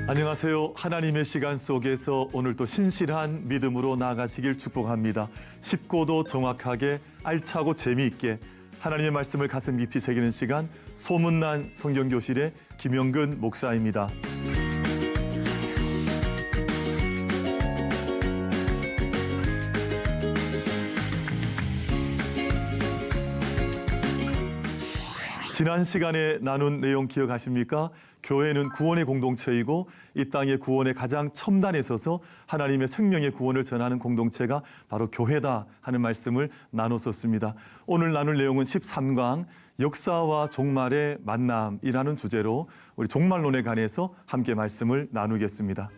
안녕하세요. 하나님의 시간 속에서 오늘도 신실한 믿음으로 나아가시길 축복합니다. 쉽고도 정확하게 알차고 재미있게 하나님의 말씀을 가슴 깊이 새기는 시간, 소문난 성경교실의 김영근 목사입니다. 지난 시간에 나눈 내용 기억하십니까? 교회는 구원의 공동체이고 이 땅의 구원의 가장 첨단에 서서 하나님의 생명의 구원을 전하는 공동체가 바로 교회다 하는 말씀을 나눴었습니다. 오늘 나눌 내용은 13강 역사와 종말의 만남이라는 주제로 우리 종말론에 관해서 함께 말씀을 나누겠습니다.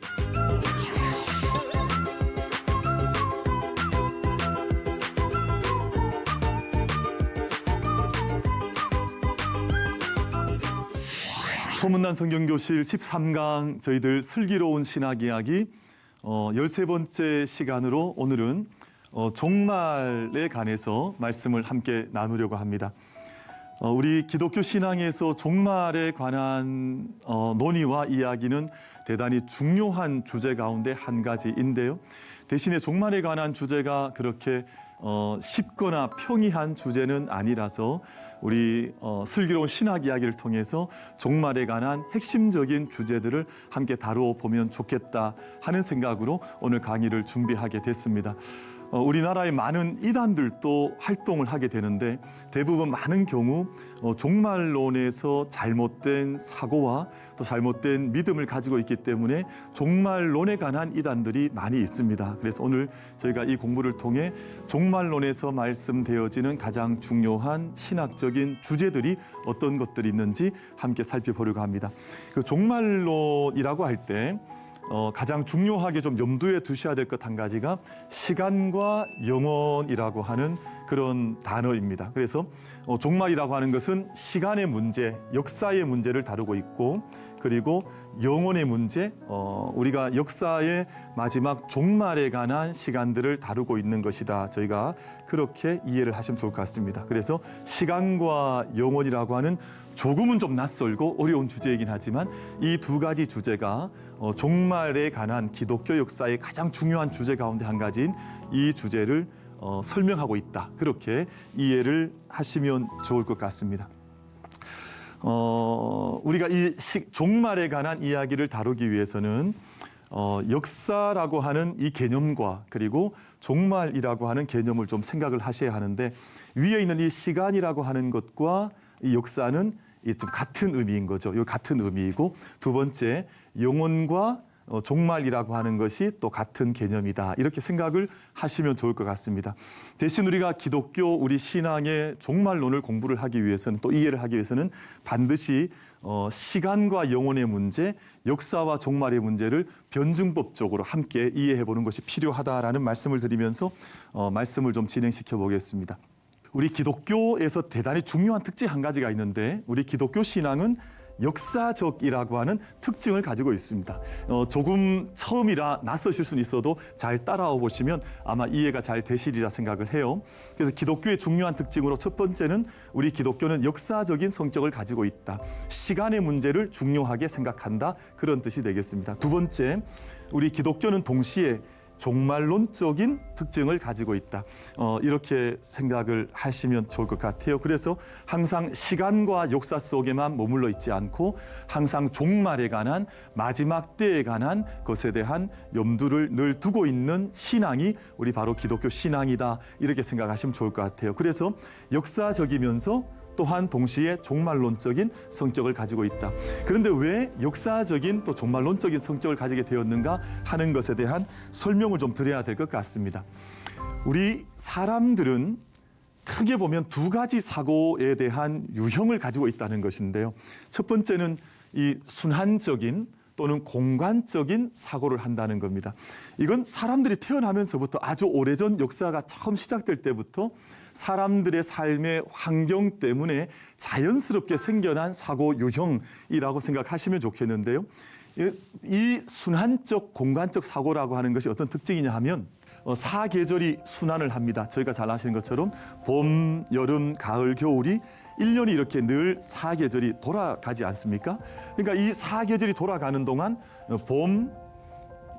소문난 성경교실 13강 저희들 슬기로운 신학 이야기 13번째 시간으로 오늘은 종말에 관해서 말씀을 함께 나누려고 합니다. 우리 기독교 신앙에서 종말에 관한 논의와 이야기는 대단히 중요한 주제 가운데 한 가지인데요. 대신에 종말에 관한 주제가 그렇게 쉽거나 평이한 주제는 아니라서 우리 슬기로운 신학 이야기를 통해서 종말에 관한 핵심적인 주제들을 함께 다루어 보면 좋겠다 하는 생각으로 오늘 강의를 준비하게 됐습니다. 우리나라의 많은 이단들도 활동을 하게 되는데 대부분 많은 경우 종말론에서 잘못된 사고와 또 잘못된 믿음을 가지고 있기 때문에 종말론에 관한 이단들이 많이 있습니다. 그래서 오늘 저희가 이 공부를 통해 종말론에서 말씀되어지는 가장 중요한 신학적인 주제들이 어떤 것들이 있는지 함께 살펴보려고 합니다. 그 종말론이라고 할 때 가장 중요하게 좀 염두에 두셔야 될 것 한 가지가 시간과 영원이라고 하는 그런 단어입니다. 그래서 종말이라고 하는 것은 시간의 문제, 역사의 문제를 다루고 있고, 그리고 영혼의 문제, 우리가 역사의 마지막 종말에 관한 시간들을 다루고 있는 것이다. 저희가 그렇게 이해를 하시면 좋을 것 같습니다. 그래서 시간과 영혼이라고 하는 조금은 좀 낯설고 어려운 주제이긴 하지만 이 두 가지 주제가 종말에 관한 기독교 역사의 가장 중요한 주제 가운데 한 가지인 이 주제를 설명하고 있다. 그렇게 이해를 하시면 좋을 것 같습니다. 우리가 이 종말에 관한 이야기를 다루기 위해서는 역사라고 하는 이 개념과 그리고 종말이라고 하는 개념을 좀 생각을 하셔야 하는데, 위에 있는 이 시간이라고 하는 것과 이 역사는 좀 같은 의미인 거죠. 이 같은 의미이고, 두 번째 영혼과 종말이라고 하는 것이 또 같은 개념이다. 이렇게 생각을 하시면 좋을 것 같습니다. 대신 우리가 기독교 우리 신앙의 종말론을 공부를 하기 위해서는, 또 이해를 하기 위해서는 반드시 시간과 영혼의 문제, 역사와 종말의 문제를 변증법적으로 함께 이해해 보는 것이 필요하다라는 말씀을 드리면서 말씀을 좀 진행시켜 보겠습니다. 우리 기독교에서 대단히 중요한 특징 한 가지가 있는데, 우리 기독교 신앙은 역사적이라고 하는 특징을 가지고 있습니다. 조금 처음이라 낯서실 수는 있어도 잘 따라와 보시면 아마 이해가 잘 되시리라 생각을 해요. 그래서 기독교의 중요한 특징으로 첫 번째는 우리 기독교는 역사적인 성격을 가지고 있다. 시간의 문제를 중요하게 생각한다. 그런 뜻이 되겠습니다. 두 번째, 우리 기독교는 동시에 종말론적인 특징을 가지고 있다. 이렇게 생각을 하시면 좋을 것 같아요. 그래서 항상 시간과 역사 속에만 머물러 있지 않고 항상 종말에 관한, 마지막 때에 관한 것에 대한 염두를 늘 두고 있는 신앙이 우리 바로 기독교 신앙이다. 이렇게 생각하시면 좋을 것 같아요. 그래서 역사적이면서 또한 동시에 종말론적인 성격을 가지고 있다. 그런데 왜 역사적인 또 종말론적인 성격을 가지게 되었는가 하는 것에 대한 설명을 좀 드려야 될 것 같습니다. 우리 사람들은 크게 보면 두 가지 사고에 대한 유형을 가지고 있다는 것인데요. 첫 번째는 이 순환적인 또는 공간적인 사고를 한다는 겁니다. 이건 사람들이 태어나면서부터 아주 오래전 역사가 처음 시작될 때부터 사람들의 삶의 환경 때문에 자연스럽게 생겨난 사고 유형이라고 생각하시면 좋겠는데요. 이 순환적, 공간적 사고라고 하는 것이 어떤 특징이냐 하면 사계절이 순환을 합니다. 저희가 잘 아시는 것처럼 봄, 여름, 가을, 겨울이 1년이 이렇게 늘 사계절이 돌아가지 않습니까? 그러니까 이 사계절이 돌아가는 동안 봄,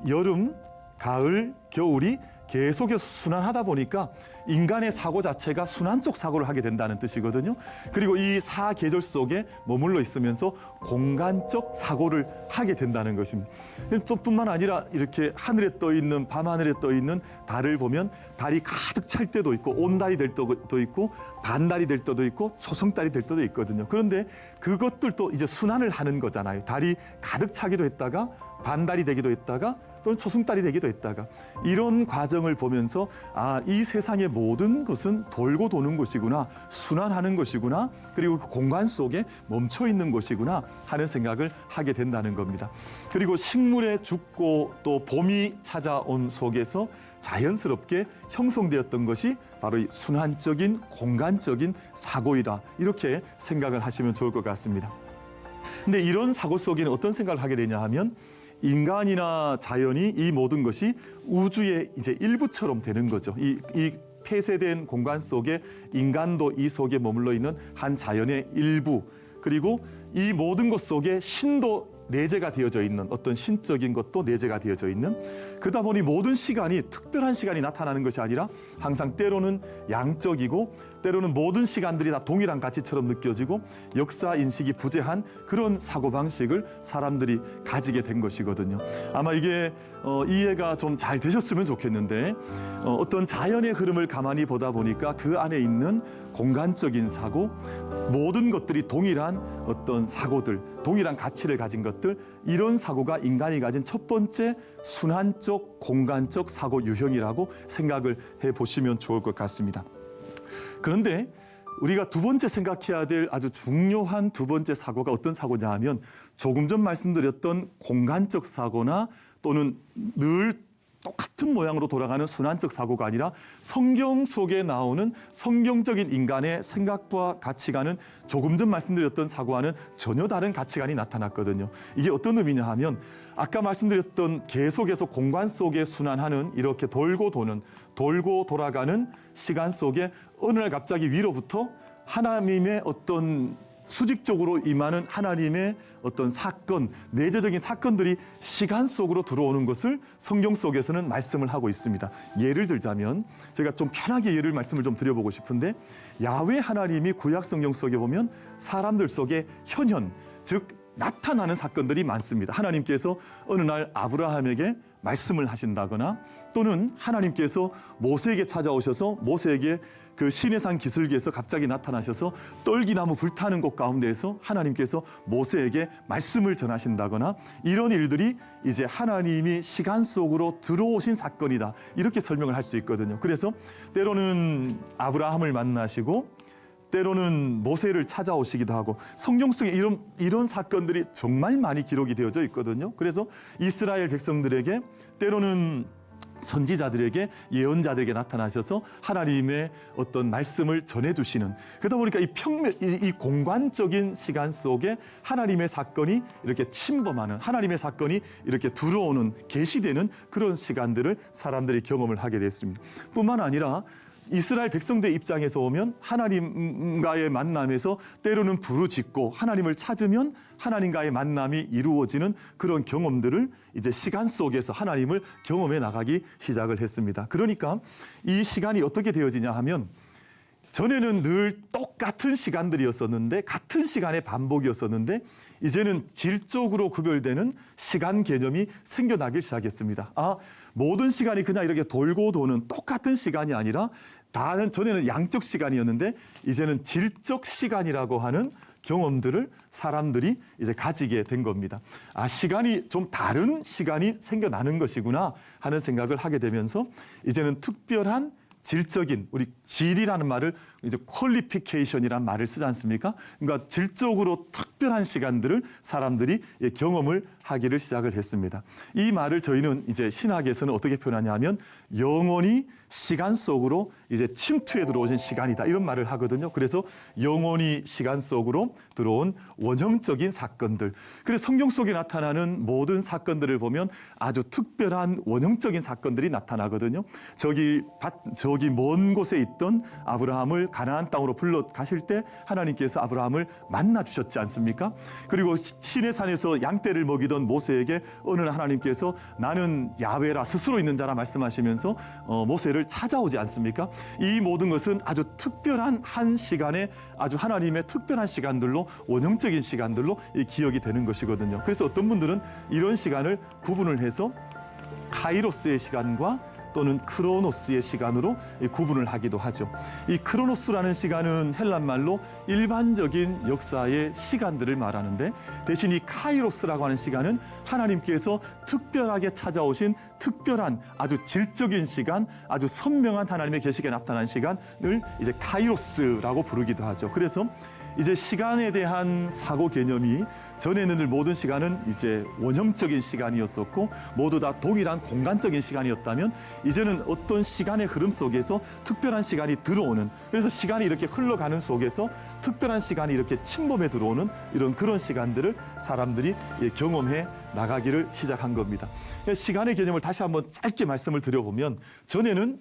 여름, 가을, 겨울이 계속해서 순환하다 보니까 인간의 사고 자체가 순환적 사고를 하게 된다는 뜻이거든요. 그리고 이 사계절 속에 머물러 있으면서 공간적 사고를 하게 된다는 것입니다. 또 뿐만 아니라 이렇게 하늘에 떠 있는, 밤하늘에 떠 있는 달을 보면 달이 가득 찰 때도 있고 온달이 될 때도 있고 반달이 될 때도 있고 초승달이 될 때도 있거든요. 그런데 그것들도 이제 순환을 하는 거잖아요. 달이 가득 차기도 했다가 반달이 되기도 했다가 또는 초승달이 되기도 했다가, 이런 과정을 보면서 이 세상의 모든 것은 돌고 도는 것이구나, 순환하는 것이구나, 그리고 그 공간 속에 멈춰 있는 것이구나 하는 생각을 하게 된다는 겁니다. 그리고 식물의 죽고 또 봄이 찾아온 속에서 자연스럽게 형성되었던 것이 바로 이 순환적인 공간적인 사고이다, 이렇게 생각을 하시면 좋을 것 같습니다. 근데 이런 사고 속에는 어떤 생각을 하게 되냐 하면, 인간이나 자연이 이 모든 것이 우주의 이제 일부처럼 되는 거죠. 이 폐쇄된 공간 속에 인간도 이 속에 머물러 있는 한 자연의 일부, 그리고 이 모든 것 속에 신도 내재가 되어져 있는, 어떤 신적인 것도 내재가 되어져 있는, 그러다 보니 모든 시간이 특별한 시간이 나타나는 것이 아니라 항상 때로는 양적이고 때로는 모든 시간들이 다 동일한 가치처럼 느껴지고 역사 인식이 부재한 그런 사고방식을 사람들이 가지게 된 것이거든요. 아마 이게 이해가 좀 잘 되셨으면 좋겠는데, 어떤 자연의 흐름을 가만히 보다 보니까 그 안에 있는 공간적인 사고, 모든 것들이 동일한 어떤 사고들, 동일한 가치를 가진 것들, 이런 사고가 인간이 가진 첫 번째 순환적 공간적 사고 유형이라고 생각을 해보시면 좋을 것 같습니다. 그런데 우리가 두 번째 생각해야 될 아주 중요한 두 번째 사고가 어떤 사고냐 하면, 조금 전 말씀드렸던 공간적 사고나 또는 늘 똑같은 모양으로 돌아가는 순환적 사고가 아니라 성경 속에 나오는 성경적인 인간의 생각과 가치관은 조금 전 말씀드렸던 사고와는 전혀 다른 가치관이 나타났거든요. 이게 어떤 의미냐 하면, 아까 말씀드렸던 계속해서 공간 속에 순환하는, 이렇게 돌고 도는, 돌고 돌아가는 시간 속에 어느 날 갑자기 위로부터 하나님의 어떤 수직적으로 임하는 하나님의 어떤 사건, 내재적인 사건들이 시간 속으로 들어오는 것을 성경 속에서는 말씀을 하고 있습니다. 예를 들자면, 제가 좀 편하게 말씀을 좀 드려보고 싶은데, 야훼 하나님이 구약 성경 속에 보면 사람들 속에 현현, 즉 나타나는 사건들이 많습니다. 하나님께서 어느 날 아브라함에게 말씀을 하신다거나, 또는 하나님께서 모세에게 찾아오셔서 모세에게 그 시내산 기슭에서 갑자기 나타나셔서 떨기나무 불타는 곳 가운데에서 하나님께서 모세에게 말씀을 전하신다거나, 이런 일들이 이제 하나님이 시간 속으로 들어오신 사건이다, 이렇게 설명을 할 수 있거든요. 그래서 때로는 아브라함을 만나시고 때로는 모세를 찾아오시기도 하고, 성경 속에 이런 사건들이 정말 많이 기록이 되어져 있거든요. 그래서 이스라엘 백성들에게, 때로는 선지자들에게, 예언자들에게 나타나셔서 하나님의 어떤 말씀을 전해주시는, 그러다 보니까 이 공간적인 시간 속에 하나님의 사건이 이렇게 침범하는, 하나님의 사건이 이렇게 들어오는, 계시되는 그런 시간들을 사람들이 경험을 하게 됐습니다. 뿐만 아니라 이스라엘 백성들 입장에서 보면 하나님과의 만남에서 때로는 부르짖고 하나님을 찾으면 하나님과의 만남이 이루어지는 그런 경험들을 이제 시간 속에서 하나님을 경험해 나가기 시작을 했습니다. 그러니까 이 시간이 어떻게 되어지냐 하면, 전에는 늘 똑같은 시간들이었었는데, 같은 시간의 반복이었었는데, 이제는 질적으로 구별되는 시간 개념이 생겨나기 시작했습니다. 모든 시간이 그냥 이렇게 돌고 도는 똑같은 시간이 아니라, 전에는 양적 시간이었는데 이제는 질적 시간이라고 하는 경험들을 사람들이 이제 가지게 된 겁니다. 시간이 좀 다른 시간이 생겨나는 것이구나 하는 생각을 하게 되면서, 이제는 특별한 질적인, 우리 질이라는 말을 이제 퀄리피케이션이라는 말을 쓰지 않습니까? 그러니까 질적으로 특별한 시간들을 사람들이 경험을 하기를 시작을 했습니다. 이 말을 저희는 이제 신학에서는 어떻게 표현하냐 하면, 영원히 시간 속으로 이제 침투해 들어오신 시간이다, 이런 말을 하거든요. 그래서 영원히 시간 속으로 들어온 원형적인 사건들. 그래서 성경 속에 나타나는 모든 사건들을 보면 아주 특별한 원형적인 사건들이 나타나거든요. 저기 먼 곳에 있던 아브라함을 가나안 땅으로 불러 가실 때 하나님께서 아브라함을 만나 주셨지 않습니까? 그리고 시내 산에서 양떼를 먹이던 모세에게 어느 날 하나님께서 나는 야훼라, 스스로 있는 자라 말씀하시면서 모세를 찾아오지 않습니까? 이 모든 것은 아주 특별한 한 시간에 아주 하나님의 특별한 시간들로, 원형적인 시간들로 기억이 되는 것이거든요. 그래서 어떤 분들은 이런 시간을 구분을 해서 카이로스의 시간과 또는 크로노스의 시간으로 구분을 하기도 하죠. 이 크로노스라는 시간은 헬란 말로 일반적인 역사의 시간들을 말하는데, 대신 이 카이로스라고 하는 시간은 하나님께서 특별하게 찾아오신 특별한 아주 질적인 시간, 아주 선명한 하나님의 계시가 나타난 시간을 이제 카이로스라고 부르기도 하죠. 그래서 이제 시간에 대한 사고 개념이 전에는 늘 모든 시간은 이제 원형적인 시간이었었고 모두 다 동일한 공간적인 시간이었다면, 이제는 어떤 시간의 흐름 속에서 특별한 시간이 들어오는, 그래서 시간이 이렇게 흘러가는 속에서 특별한 시간이 이렇게 침범해 들어오는 이런 그런 시간들을 사람들이 경험해 나가기를 시작한 겁니다. 시간의 개념을 다시 한번 짧게 말씀을 드려보면, 전에는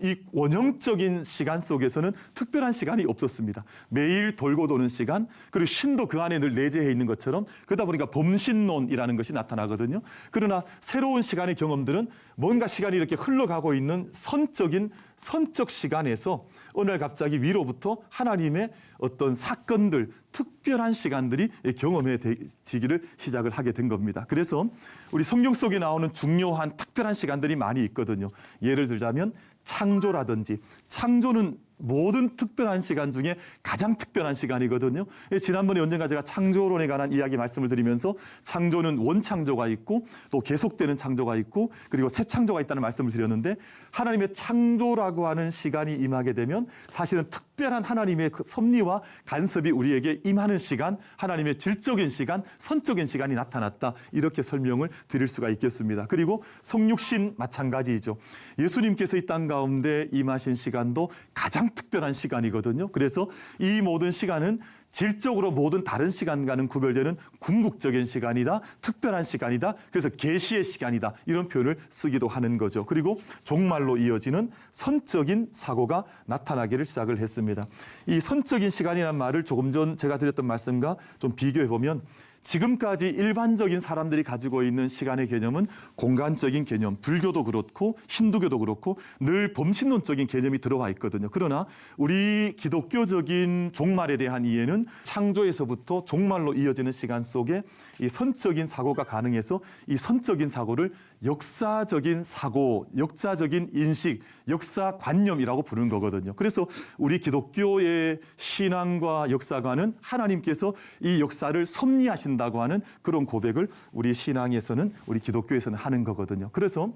이 원형적인 시간 속에서는 특별한 시간이 없었습니다. 매일 돌고 도는 시간, 그리고 신도 그 안에 늘 내재해 있는 것처럼, 그러다 보니까 범신론이라는 것이 나타나거든요. 그러나 새로운 시간의 경험들은 뭔가 시간이 이렇게 흘러가고 있는 선적 시간에서 어느 날 갑자기 위로부터 하나님의 어떤 사건들, 특별한 시간들이 경험해지기를 시작을 하게 된 겁니다. 그래서 우리 성경 속에 나오는 중요한 특별한 시간들이 많이 있거든요. 예를 들자면 창조라든지, 창조는 모든 특별한 시간 중에 가장 특별한 시간이거든요. 지난번에 언젠가 제가 창조론에 관한 이야기 말씀을 드리면서 창조는 원창조가 있고 또 계속되는 창조가 있고 그리고 새 창조가 있다는 말씀을 드렸는데, 하나님의 창조라고 하는 시간이 임하게 되면 사실은 특별한 하나님의 그 섭리와 간섭이 우리에게 임하는 시간, 하나님의 질적인 시간, 선적인 시간이 나타났다, 이렇게 설명을 드릴 수가 있겠습니다. 그리고 성육신 마찬가지이죠. 예수님께서 이 땅 가운데 임하신 시간도 가장 특별한 시간이거든요. 그래서 이 모든 시간은 질적으로 모든 다른 시간과는 구별되는 궁극적인 시간이다, 특별한 시간이다, 그래서 계시의 시간이다, 이런 표현을 쓰기도 하는 거죠. 그리고 종말로 이어지는 선적인 사고가 나타나기를 시작을 했습니다. 이 선적인 시간이라는 말을 조금 전 제가 드렸던 말씀과 좀 비교해 보면, 지금까지 일반적인 사람들이 가지고 있는 시간의 개념은 공간적인 개념, 불교도 그렇고 힌두교도 그렇고 늘 범신론적인 개념이 들어와 있거든요. 그러나 우리 기독교적인 종말에 대한 이해는 창조에서부터 종말로 이어지는 시간 속에 이 선적인 사고가 가능해서 이 선적인 사고를 역사적인 사고, 역사적인 인식, 역사관념이라고 부르는 거거든요. 그래서 우리 기독교의 신앙과 역사관은 하나님께서 이 역사를 섭리하신다고 하는 그런 고백을 우리 신앙에서는, 우리 기독교에서는 하는 거거든요. 그래서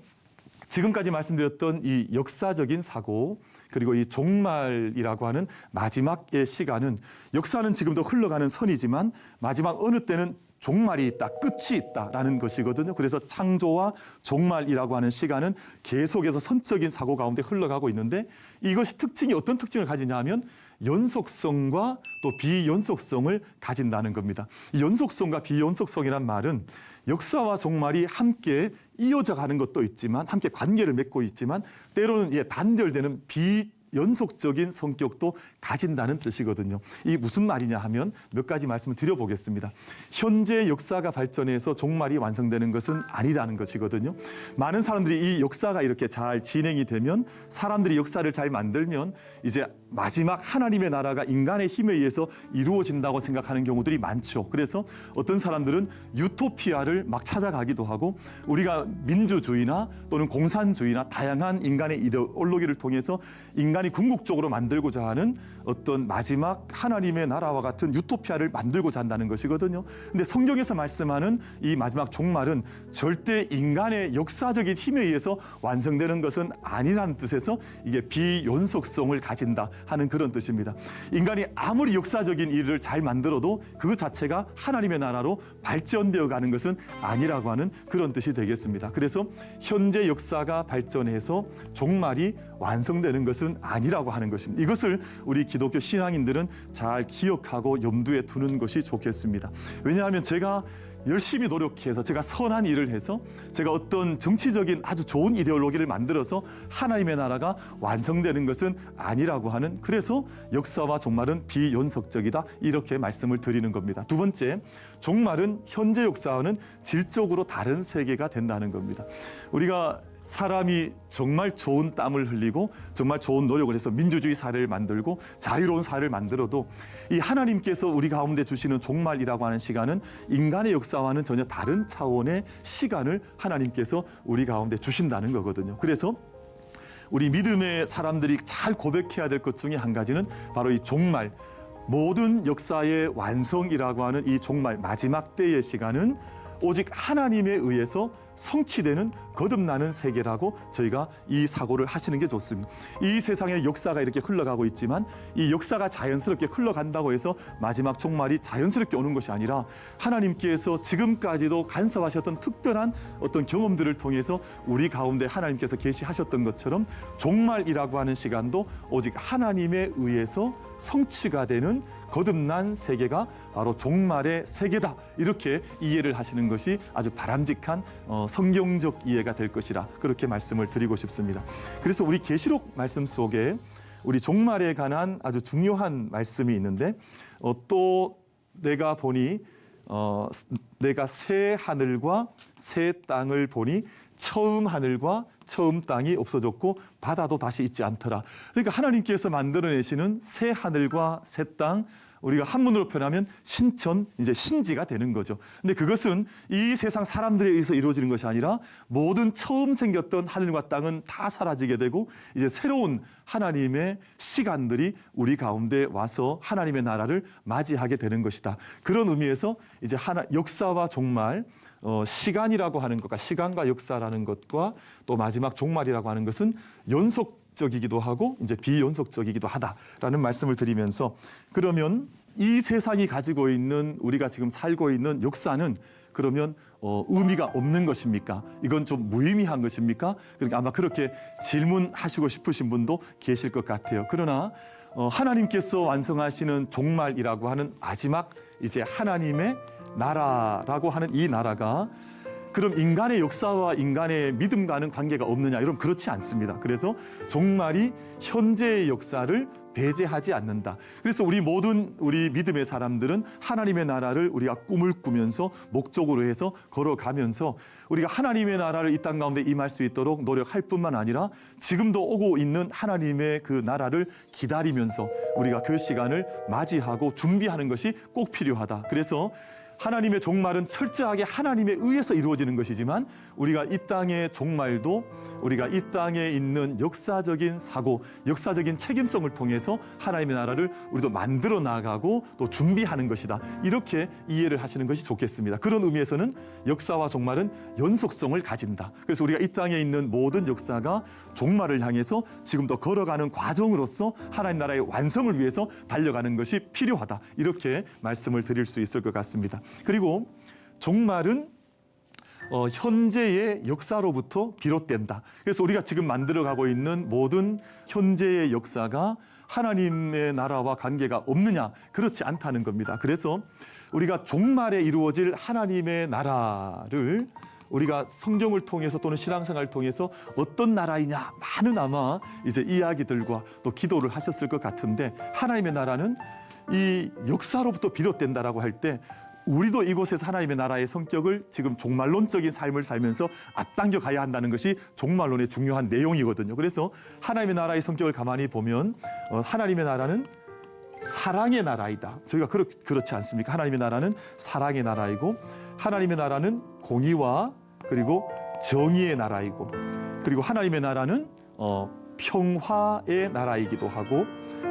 지금까지 말씀드렸던 이 역사적인 사고, 그리고 이 종말이라고 하는 마지막의 시간은, 역사는 지금도 흘러가는 선이지만 마지막 어느 때는 종말이 있다, 끝이 있다라는 것이거든요. 그래서 창조와 종말이라고 하는 시간은 계속해서 선적인 사고 가운데 흘러가고 있는데, 이것이 특징이 어떤 특징을 가지냐 하면 연속성과 또 비연속성을 가진다는 겁니다. 이 연속성과 비연속성이란 말은 역사와 종말이 함께 이어져 가는 것도 있지만, 함께 관계를 맺고 있지만, 때로는 단절되는 연속적인 성격도 가진다는 뜻이거든요. 이게 무슨 말이냐 하면 몇 가지 말씀을 드려보겠습니다. 현재 역사가 발전해서 종말이 완성되는 것은 아니라는 것이거든요. 많은 사람들이 이 역사가 이렇게 잘 진행이 되면, 사람들이 역사를 잘 만들면 이제 마지막 하나님의 나라가 인간의 힘에 의해서 이루어진다고 생각하는 경우들이 많죠. 그래서 어떤 사람들은 유토피아를 막 찾아가기도 하고, 우리가 민주주의나 또는 공산주의나 다양한 인간의 이데올로기를 통해서 인간이 궁극적으로 만들고자 하는 어떤 마지막 하나님의 나라와 같은 유토피아를 만들고자 한다는 것이거든요. 근데 성경에서 말씀하는 이 마지막 종말은 절대 인간의 역사적인 힘에 의해서 완성되는 것은 아니라는 뜻에서 이게 비연속성을 가진다 하는 그런 뜻입니다. 인간이 아무리 역사적인 일을 잘 만들어도 그 자체가 하나님의 나라로 발전되어 가는 것은 아니라고 하는 그런 뜻이 되겠습니다. 그래서 현재 역사가 발전해서 종말이 완성되는 것은 아니라고 하는 것입니다. 이것을 우리 기독교 신앙인들은 잘 기억하고 염두에 두는 것이 좋겠습니다. 왜냐하면 제가 열심히 노력해서 제가 선한 일을 해서 제가 어떤 정치적인 아주 좋은 이데올로기를 만들어서 하나님의 나라가 완성되는 것은 아니라고 하는, 그래서 역사와 종말은 비연속적이다, 이렇게 말씀을 드리는 겁니다. 두 번째, 종말은 현재 역사와는 질적으로 다른 세계가 된다는 겁니다. 우리가 사람이 정말 좋은 땀을 흘리고 정말 좋은 노력을 해서 민주주의 사회를 만들고 자유로운 사회를 만들어도 이 하나님께서 우리 가운데 주시는 종말이라고 하는 시간은 인간의 역사와는 전혀 다른 차원의 시간을 하나님께서 우리 가운데 주신다는 거거든요. 그래서 우리 믿음의 사람들이 잘 고백해야 될 것 중에 한 가지는 바로 이 종말, 모든 역사의 완성이라고 하는 이 종말, 마지막 때의 시간은 오직 하나님에 의해서 성취되는 거듭나는 세계라고 저희가 이 사고를 하시는 게 좋습니다. 이 세상에 역사가 이렇게 흘러가고 있지만 이 역사가 자연스럽게 흘러간다고 해서 마지막 종말이 자연스럽게 오는 것이 아니라 하나님께서 지금까지도 간섭하셨던 특별한 어떤 경험들을 통해서 우리 가운데 하나님께서 계시하셨던 것처럼 종말이라고 하는 시간도 오직 하나님에 의해서 성취가 되는 거듭난 세계가 바로 종말의 세계다, 이렇게 이해를 하시는 것이 아주 바람직한 성경적 이해가 될 것이라 그렇게 말씀을 드리고 싶습니다. 그래서 우리 계시록 말씀 속에 우리 종말에 관한 아주 중요한 말씀이 있는데 또 내가 보니 내가 새 하늘과 새 땅을 보니 처음 하늘과 처음 땅이 없어졌고 바다도 다시 있지 않더라. 그러니까 하나님께서 만들어내시는 새 하늘과 새 땅, 우리가 한문으로 표현하면 신천, 이제 신지가 되는 거죠. 근데 그것은 이 세상 사람들에 의해서 이루어지는 것이 아니라 모든 처음 생겼던 하늘과 땅은 다 사라지게 되고 이제 새로운 하나님의 시간들이 우리 가운데 와서 하나님의 나라를 맞이하게 되는 것이다. 그런 의미에서 이제 역사와 종말, 시간이라고 하는 것과 시간과 역사라는 것과 또 마지막 종말이라고 하는 것은 연속적이기도 하고 이제 비연속적이기도 하다라는 말씀을 드리면서, 그러면 이 세상이 가지고 있는 우리가 지금 살고 있는 역사는 그러면 의미가 없는 것입니까? 이건 좀 무의미한 것입니까? 그러니까 아마 그렇게 질문하시고 싶으신 분도 계실 것 같아요. 그러나 하나님께서 완성하시는 종말이라고 하는 마지막 이제 하나님의 나라라고 하는 이 나라가 그럼 인간의 역사와 인간의 믿음과는 관계가 없느냐? 이런 그렇지 않습니다. 그래서 종말이 현재의 역사를 배제하지 않는다. 그래서 우리 모든 우리 믿음의 사람들은 하나님의 나라를 우리가 꿈을 꾸면서 목적으로 해서 걸어가면서 우리가 하나님의 나라를 이 땅 가운데 임할 수 있도록 노력할 뿐만 아니라 지금도 오고 있는 하나님의 그 나라를 기다리면서 우리가 그 시간을 맞이하고 준비하는 것이 꼭 필요하다. 그래서 하나님의 종말은 철저하게 하나님에 의해서 이루어지는 것이지만 우리가 이 땅의 종말도 우리가 이 땅에 있는 역사적인 사고, 역사적인 책임성을 통해서 하나님의 나라를 우리도 만들어 나가고 또 준비하는 것이다. 이렇게 이해를 하시는 것이 좋겠습니다. 그런 의미에서는 역사와 종말은 연속성을 가진다. 그래서 우리가 이 땅에 있는 모든 역사가 종말을 향해서 지금도 걸어가는 과정으로서 하나님 나라의 완성을 위해서 달려가는 것이 필요하다. 이렇게 말씀을 드릴 수 있을 것 같습니다. 그리고 종말은 현재의 역사로부터 비롯된다. 그래서 우리가 지금 만들어가고 있는 모든 현재의 역사가 하나님의 나라와 관계가 없느냐? 그렇지 않다는 겁니다. 그래서 우리가 종말에 이루어질 하나님의 나라를 우리가 성경을 통해서 또는 신앙생활을 통해서 어떤 나라이냐, 많은 아마 이제 이야기들과 또 기도를 하셨을 것 같은데, 하나님의 나라는 이 역사로부터 비롯된다라고 할 때 우리도 이곳에서 하나님의 나라의 성격을 지금 종말론적인 삶을 살면서 앞당겨 가야 한다는 것이 종말론의 중요한 내용이거든요. 그래서 하나님의 나라의 성격을 가만히 보면 하나님의 나라는 사랑의 나라이다. 저희가 그렇지 않습니까? 하나님의 나라는 사랑의 나라이고, 하나님의 나라는 공의와 그리고 정의의 나라이고, 그리고 하나님의 나라는 평화의 나라이기도 하고,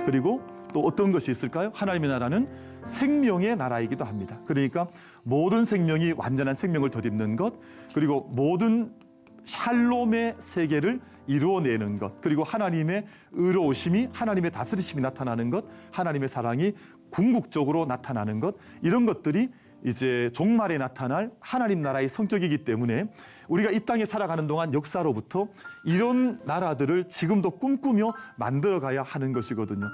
그리고 또 어떤 것이 있을까요? 하나님의 나라는 생명의 나라이기도 합니다. 그러니까 모든 생명이 완전한 생명을 덧입는 것, 그리고 모든 샬롬의 세계를 이루어내는 것, 그리고 하나님의 의로우심이, 하나님의 다스리심이 나타나는 것, 하나님의 사랑이 궁극적으로 나타나는 것, 이런 것들이 이제 종말에 나타날 하나님 나라의 성격이기 때문에 우리가 이 땅에 살아가는 동안 역사로부터 이런 나라들을 지금도 꿈꾸며 만들어가야 하는 것이거든요.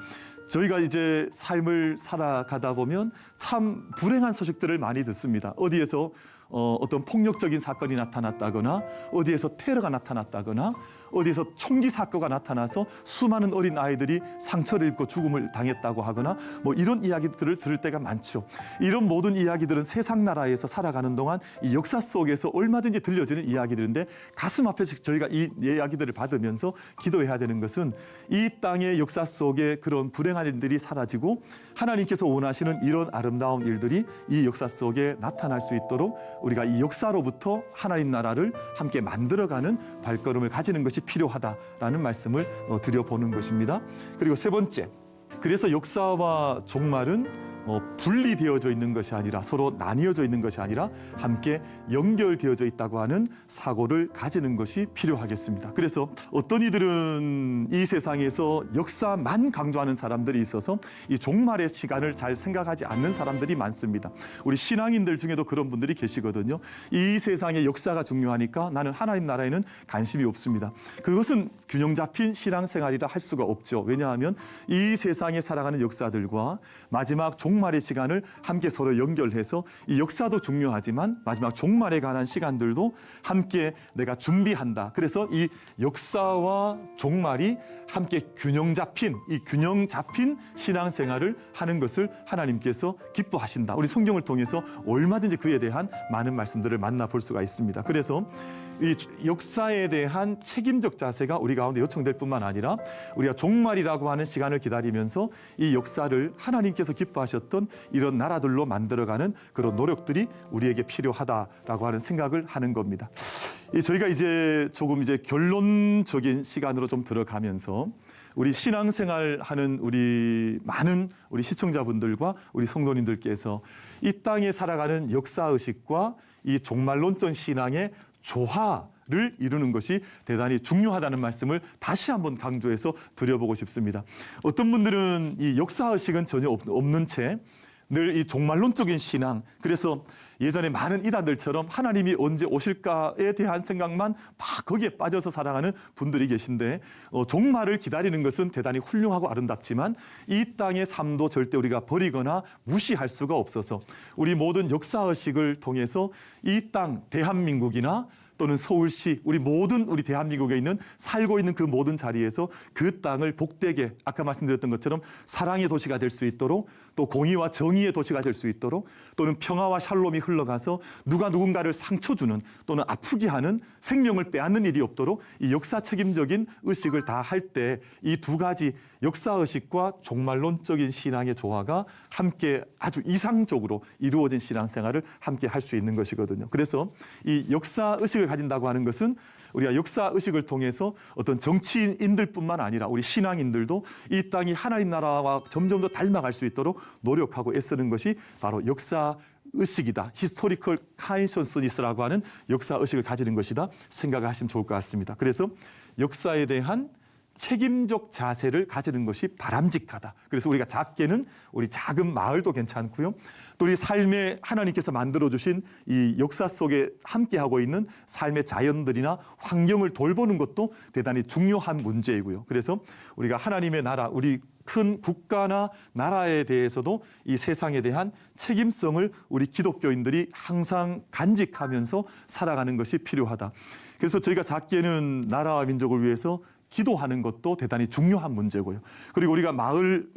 저희가 이제 삶을 살아가다 보면 참 불행한 소식들을 많이 듣습니다. 어디에서 어떤 폭력적인 사건이 나타났다거나 어디에서 테러가 나타났다거나 어디에서 총기 사고가 나타나서 수많은 어린 아이들이 상처를 입고 죽음을 당했다고 하거나 뭐 이런 이야기들을 들을 때가 많죠. 이런 모든 이야기들은 세상 나라에서 살아가는 동안 이 역사 속에서 얼마든지 들려지는 이야기들인데 가슴 앞에서 저희가 이 이야기들을 받으면서 기도해야 되는 것은 이 땅의 역사 속에 그런 불행한 일들이 사라지고 하나님께서 원하시는 이런 아름다운 일들이 이 역사 속에 나타날 수 있도록 우리가 이 역사로부터 하나님 나라를 함께 만들어가는 발걸음을 가지는 것이 필요하다라는 말씀을 드려보는 것입니다. 그리고 세 번째, 그래서 역사와 종말은 분리되어져 있는 것이 아니라 서로 나뉘어져 있는 것이 아니라 함께 연결되어져 있다고 하는 사고를 가지는 것이 필요하겠습니다. 그래서 어떤 이들은 이 세상에서 역사만 강조하는 사람들이 있어서 이 종말의 시간을 잘 생각하지 않는 사람들이 많습니다. 우리 신앙인들 중에도 그런 분들이 계시거든요. 이 세상의 역사가 중요하니까 나는 하나님 나라에는 관심이 없습니다. 그것은 균형 잡힌 신앙생활이라 할 수가 없죠. 왜냐하면 이 세상에 살아가는 역사들과 마지막 종말의 시간을 함께 서로 연결해서 이 역사도 중요하지만 마지막 종말에 관한 시간들도 함께 내가 준비한다. 그래서 이 역사와 종말이 함께 균형 잡힌 신앙생활을 하는 것을 하나님께서 기뻐하신다. 우리 성경을 통해서 얼마든지 그에 대한 많은 말씀들을 만나볼 수가 있습니다. 그래서 이 역사에 대한 책임적 자세가 우리 가운데 요청될 뿐만 아니라 우리가 종말이라고 하는 시간을 기다리면서 이 역사를 하나님께서 기뻐하셨던 이런 나라들로 만들어가는 그런 노력들이 우리에게 필요하다라고 하는 생각을 하는 겁니다. 저희가 이제 조금 결론적인 시간으로 좀 들어가면서 우리 신앙생활 하는 우리 많은 우리 시청자분들과 우리 성도님들께서 이 땅에 살아가는 역사의식과 이 종말론적 신앙의 조화를 이루는 것이 대단히 중요하다는 말씀을 다시 한번 강조해서 드려보고 싶습니다. 어떤 분들은 이 역사의식은 전혀 없는 채 늘 이 종말론적인 신앙, 그래서 예전에 많은 이단들처럼 하나님이 언제 오실까에 대한 생각만 막 거기에 빠져서 살아가는 분들이 계신데 종말을 기다리는 것은 대단히 훌륭하고 아름답지만 이 땅의 삶도 절대 우리가 버리거나 무시할 수가 없어서 우리 모든 역사의식을 통해서 이 땅 대한민국이나 또는 서울시, 우리 대한민국에 있는 살고 있는 그 모든 자리에서 그 땅을 복되게 아까 말씀드렸던 것처럼 사랑의 도시가 될 수 있도록 또 공의와 정의의 도시가 될 수 있도록 또는 평화와 샬롬이 흘러가서 누가 누군가를 상처 주는 또는 아프게 하는 생명을 빼앗는 일이 없도록 이 역사 책임적인 의식을 다 할 때 이 두 가지 역사의식과 종말론적인 신앙의 조화가 함께 아주 이상적으로 이루어진 신앙생활을 함께 할 수 있는 것이거든요. 그래서 이 역사의식을 가진다고 하는 것은 우리가 역사의식을 통해서 어떤 정치인들뿐만 아니라 우리 신앙인들도 이 땅이 하나님 나라와 점점 더 닮아갈 수 있도록 노력하고 애쓰는 것이 바로 역사의식이다. 히스토리컬 카인션스니스라고 하는 역사의식을 가지는 것이다 생각을 하시면 좋을 것 같습니다. 그래서 역사에 대한 책임적 자세를 가지는 것이 바람직하다. 그래서 우리가 작게는 우리 작은 마을도 괜찮고요. 또 우리 삶에 하나님께서 만들어주신 이 역사 속에 함께하고 있는 삶의 자연들이나 환경을 돌보는 것도 대단히 중요한 문제이고요. 그래서 우리가 하나님의 나라, 우리 큰 국가나 나라에 대해서도 이 세상에 대한 책임성을 우리 기독교인들이 항상 간직하면서 살아가는 것이 필요하다. 그래서 저희가 작게는 나라와 민족을 위해서 기도하는 것도 대단히 중요한 문제고요. 그리고 우리가 마을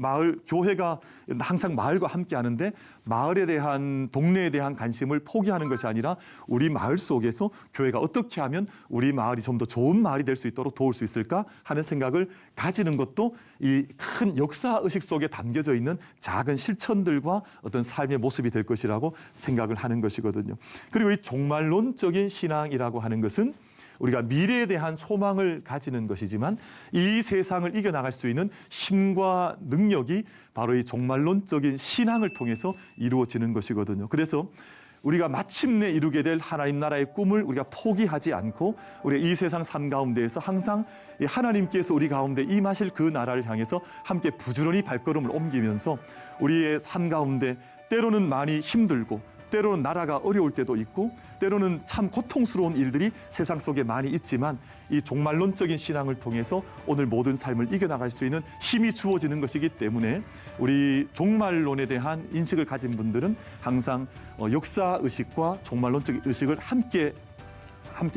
교회가 항상 마을과 함께 하는데 마을에 대한 동네에 대한 관심을 포기하는 것이 아니라 우리 마을 속에서 교회가 어떻게 하면 우리 마을이 좀 더 좋은 마을이 될 수 있도록 도울 수 있을까 하는 생각을 가지는 것도 이 큰 역사의식 속에 담겨져 있는 작은 실천들과 어떤 삶의 모습이 될 것이라고 생각을 하는 것이거든요. 그리고 이 종말론적인 신앙이라고 하는 것은 우리가 미래에 대한 소망을 가지는 것이지만 이 세상을 이겨나갈 수 있는 힘과 능력이 바로 이 종말론적인 신앙을 통해서 이루어지는 것이거든요. 그래서 우리가 마침내 이루게 될 하나님 나라의 꿈을 우리가 포기하지 않고 우리 이 세상 삶 가운데에서 항상 하나님께서 우리 가운데 임하실 그 나라를 향해서 함께 부지런히 발걸음을 옮기면서 우리의 삶 가운데 때로는 많이 힘들고 때로는 나라가 어려울 때도 있고 때로는 참 고통스러운 일들이 세상 속에 많이 있지만 이 종말론적인 신앙을 통해서 오늘 모든 삶을 이겨나갈 수 있는 힘이 주어지는 것이기 때문에 우리 종말론에 대한 인식을 가진 분들은 항상 역사의식과 종말론적 의식을 함께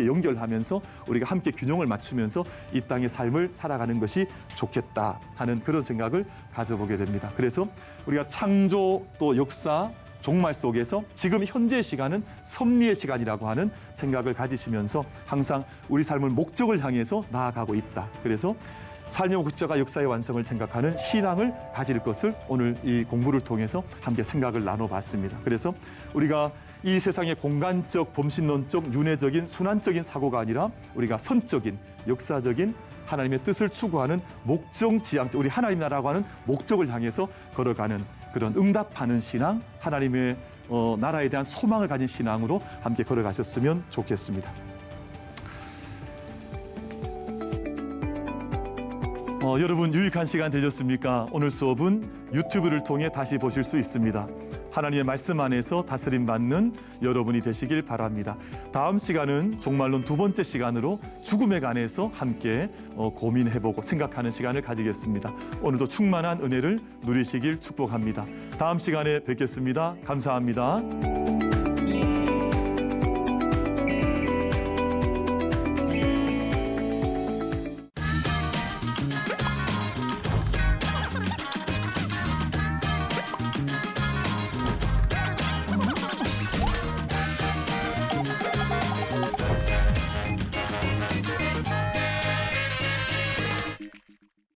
연결하면서 우리가 함께 균형을 맞추면서 이 땅의 삶을 살아가는 것이 좋겠다 하는 그런 생각을 가져보게 됩니다. 그래서 우리가 창조 또 역사 종말 속에서 지금 현재 시간은 섭리의 시간이라고 하는 생각을 가지시면서 항상 우리 삶을 목적을 향해서 나아가고 있다. 그래서 삶의 목적과 역사의 완성을 생각하는 신앙을 가질 것을 오늘 이 공부를 통해서 함께 생각을 나눠봤습니다. 그래서 우리가 이 세상의 공간적, 범신론적, 윤회적인, 순환적인 사고가 아니라 우리가 선적인, 역사적인 하나님의 뜻을 추구하는 목적지향적, 우리 하나님 나라라고 하는 목적을 향해서 걸어가는 그런 응답하는 신앙, 하나님의 나라에 대한 소망을 가진 신앙으로 함께 걸어가셨으면 좋겠습니다. 여러분 유익한 시간 되셨습니까? 오늘 수업은 유튜브를 통해 다시 보실 수 있습니다. 하나님의 말씀 안에서 다스림 받는 여러분이 되시길 바랍니다. 다음 시간은 종말론 두 번째 시간으로 죽음에 관해서 함께 고민해보고 생각하는 시간을 가지겠습니다. 오늘도 충만한 은혜를 누리시길 축복합니다. 다음 시간에 뵙겠습니다. 감사합니다.